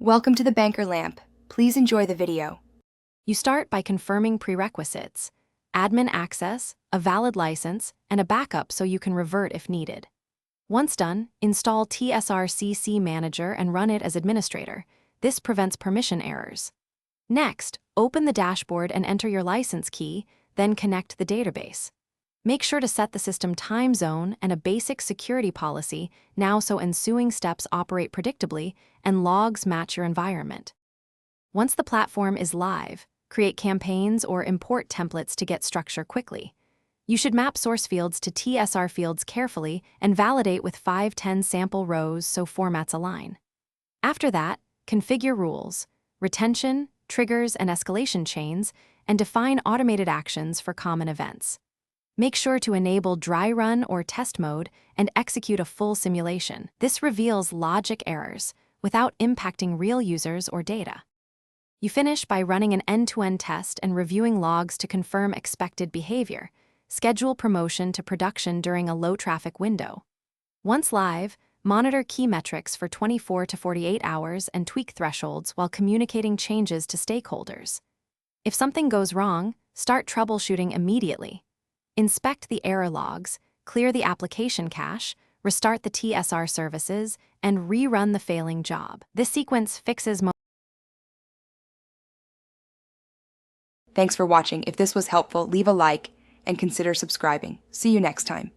Welcome to the Banker Lamp. Please enjoy the video. You start by confirming prerequisites: admin access, a valid license, and a backup so you can revert if needed. Once done, install TSR CC Manager and run it as administrator. This prevents permission errors. Next, open the dashboard and enter your license key, then connect the database. Make sure to set the system time zone and a basic security policy now so ensuing steps operate predictably and logs match your environment. Once the platform is live, create campaigns or import templates to get structure quickly. You should map source fields to TSR fields carefully and validate with 5-10 sample rows so formats align. After that, configure rules, retention, triggers, and escalation chains, and define automated actions for common events. Make sure to enable dry run or test mode and execute a full simulation. This reveals logic errors without impacting real users or data. You finish by running an end-to-end test and reviewing logs to confirm expected behavior. Schedule promotion to production during a low-traffic window. Once live, monitor key metrics for 24 to 48 hours and tweak thresholds while communicating changes to stakeholders. If something goes wrong, start troubleshooting immediately. Inspect the error logs, clear the application cache, restart the TSR services, and rerun the failing job. This sequence fixes most. Thanks for watching. If this was helpful, leave a like and consider subscribing. See you next time.